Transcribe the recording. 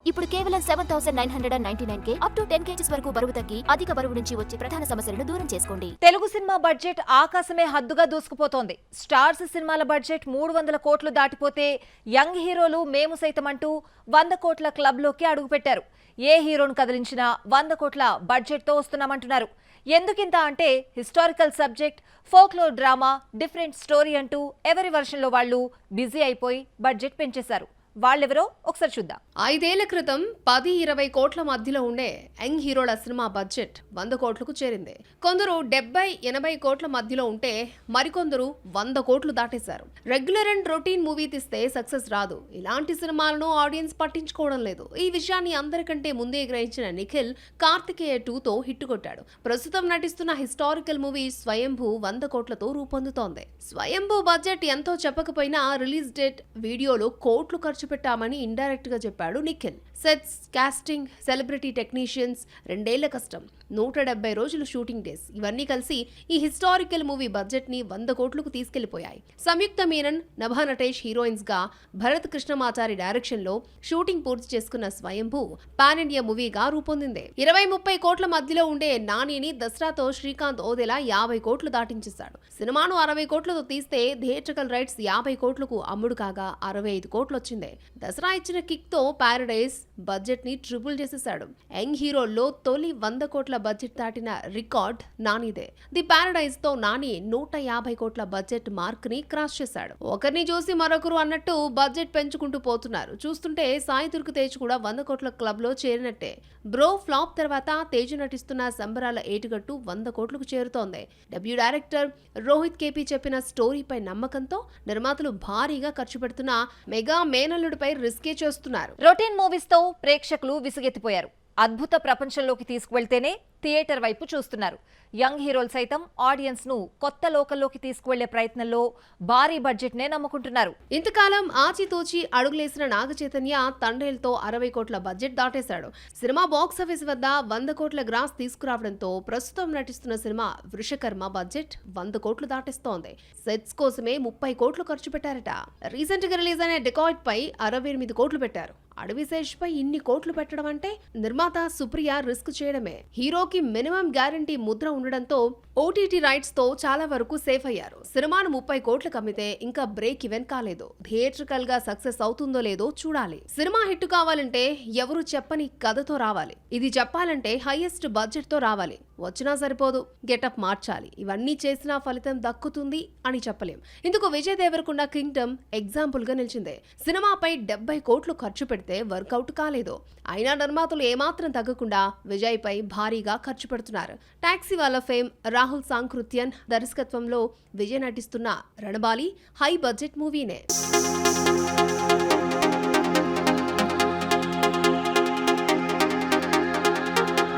ఇప్పుడు కేవలం 7,999 up to 10 kgs వరకు బరువు తగ్గి అధిక బరువు నుంచి వచ్చే ప్రధాన సమస్యలను దూరం చేసుకోండి. తెలుగు సినిమా బడ్జెట్ ఆకాశమే హద్దుగా దూసుకుపోతోంది. స్టార్స్ సినిమాల బడ్జెట్ 300 కోట్లు దాటిపోతే యంగ్ హీరోలు మేము సైతం అంటూ 100 కోట్ల క్లబ్లోకి అడుగుపెట్టారు. ఏ హీరోను కదిలించినా 100 కోట్ల బడ్జెట్తో వస్తున్నామంటున్నారు. ఎందుకింత అంటే historical subject, folklore drama, different story అంటూ ఎవరి వర్షన్లో వాళ్ళు బిజీ అయిపోయి బడ్జెట్ పెంచేశారు. వాళ్ళెవరో ఒకసారి చూద్దాం. 5 ఏళ్ల క్రితం 10-20 కోట్ల మధ్యలో ఉండే యంగ్ హీరోల సినిమా బడ్జెట్ 100 కోట్లకు చేరింది. కొందరు 70-80 కోట్ల మధ్యలో ఉంటే మరికొందరు 100 కోట్లు దాటేశారు. రెగ్యులర్ అండ్ రొటీన్ మూవీ తీస్తే సక్సెస్ రాదు. ఇలాంటి సినిమాలను ఆడియన్స్ పట్టించుకోవడం లేదు. ఈ విషయాన్ని అందరికంటే ముందే గ్రహించిన నిఖిల్ కార్తికేయ 2తో హిట్ కొట్టాడు. ప్రస్తుతం నటిస్తున్న హిస్టారికల్ మూవీ స్వయంభూ 100 కోట్లతో రూపొందుతోంది. స్వయంభూ బడ్జెట్ ఎంతో చెప్పకపోయినా రిలీజ్ డేట్, వీడియోలో కోట్లు ఖర్చు పెట్టామని ఇండైరెక్ట్ గా చెప్పాడు Nikhil. Sets, casting, celebrity technicians, 2 ఏళ్ల కష్టం, 170 రోజులు షూటింగ్ డేస్, ఇవన్నీ కలిసి ఈ హిస్టారికల్ మూవీ బడ్జెట్ ని 100 కోట్లకు తీసుకెళ్లిపోయాయి. సంయుక్త మీనన్, నభా నటేష్ హీరోయిన్స్ గా, భరత్ కృష్ణమాచారి డైరెక్షన్ లో షూటింగ్ పూర్తి చేసుకున్న స్వయంభూ పాన్ ఇండియా మూవీగా రూపొందింది. 20-30 కోట్ల మధ్యలో ఉండే నానిని దసరాతో శ్రీకాంత్ ఓదెలా 50 కోట్లు దాటించేశాడు. సినిమాను 60 కోట్లతో తీస్తే థియేట్రికల్ రైట్స్ 50 కోట్లకు అమ్ముడు కాగా 65 కోట్లు వచ్చింది. దసరా ఇచ్చిన కిక్ తో పారడైజ్ బడ్జెట్ ని ట్రిపుల్ చేసేశాడు. యంగ్ హీరోల్లో తొలి 100 కోట్ల బడ్జెట్ దాటిన రికార్డ్ నానిదే. ది పారడైజ్ తో నాని 150 కోట్ల బడ్జెట్ మార్క్ ని క్రాస్ చేశాడు. ఒకరిని చూసి మరొకరు అన్నట్టు బడ్జెట్ పెంచుకుంటూ పోతున్నారు. చూస్తుంటే సాయి దుర్గ్ తేజ్ కూడా 100 కోట్ల క్లబ్ లో చేరినట్టే. బ్రో ఫ్లాప్ తర్వాత తేజ్ నటిస్తున్న సంబరాల ఏటుగట్టు 100 కోట్లకు చేరుతోంది. డెబ్యూ డైరెక్టర్ రోహిత్ కేపీ చెప్పిన స్టోరీపై నమ్మకంతో నిర్మాతలు భారీగా ఖర్చు పెడుతున్న మెగా మేనల్లుడిపై రిస్కే చేస్తున్నారు. రొటీన్ మూవీస్ తో ప్రేక్షకులు విసుగెత్తిపోయారు. అద్భుత ప్రపంచంలోకి తీసుకువెళ్తేనే థియేటర్ వైపు చూస్తున్నారు. యంగ్ హీరోలు సైతం ఆడియన్స్ ను కొత్త లోకల్లోకి తీసుకువెళ్లే ప్రయత్నంలో భారీ బడ్జెట్ నే నమ్ముకుంటున్నారు. ఇంతకాలం ఆచితూచి అడుగులేసిన నాగ చైతన్య తండ్రేలతో 60 కోట్ల బడ్జెట్ దాటేశాడు. సినిమా బాక్సాఫీస్ వద్ద 100 కోట్ల గ్రాస్ తీసుకురావడంతో ప్రస్తుతం నటిస్తున్న సినిమా వృషకర్మ బడ్జెట్ 100 కోట్లు దాటేస్తోంది. సెట్స్ కోసమే 30 కోట్లు ఖర్చు పెట్టారట. రీసెంట్ గా రిలీజ్ అయిన డెకాయిట్ పై 68 కోట్లు పెట్టారు. అడవిశేష్ పై ఇన్ని కోట్లు పెట్టడం అంటే నిర్మాత సుప్రియ రిస్క్ చేయడమే. హీరోకి మినిమం గ్యారంటీ ముద్ర ఉండడంతో ఓటీటీ రైట్స్ తో చాలా వరకు సేఫ్ అయ్యారు. సినిమాను 30 కోట్లు కమ్మితే ఇంకా బ్రేక్ ఈవెన్ కాలేదు. థియేట్రికల్ గా సక్సెస్ అవుతుందో లేదో చూడాలి. సినిమా హిట్ కావాలంటే ఎవరు చెప్పని కథతో రావాలి. ఇది చెప్పాలంటే హైయెస్ట్ బడ్జెట్ తో రావాలి. వచ్చినా సరిపోదు, గెటప్ మార్చాలి. ఇవన్నీ చేసినా ఫలితం దక్కుతుంది అని చెప్పలేం. ఇందుకు విజయ్ దేవరకొండ కింగ్డమ్ ఎగ్జాంపుల్ గా నిలిచిందే. సినిమాపై 70 కోట్లు ఖర్చు పెడితే వర్కౌట్ కాలేదు. అయినా నిర్మాతలు ఏమాత్రం తగ్గకుండా విజయ్ పై భారీగా ఖర్చు పెడుతున్నారు. టాక్సీ వాళ్ళ ఫేమ్ రాహుల్ సాంకృత్యన్ దర్శకత్వంలో విజయ్ నటిస్తున్న రణబాలి హై బడ్జెట్ మూవీనే.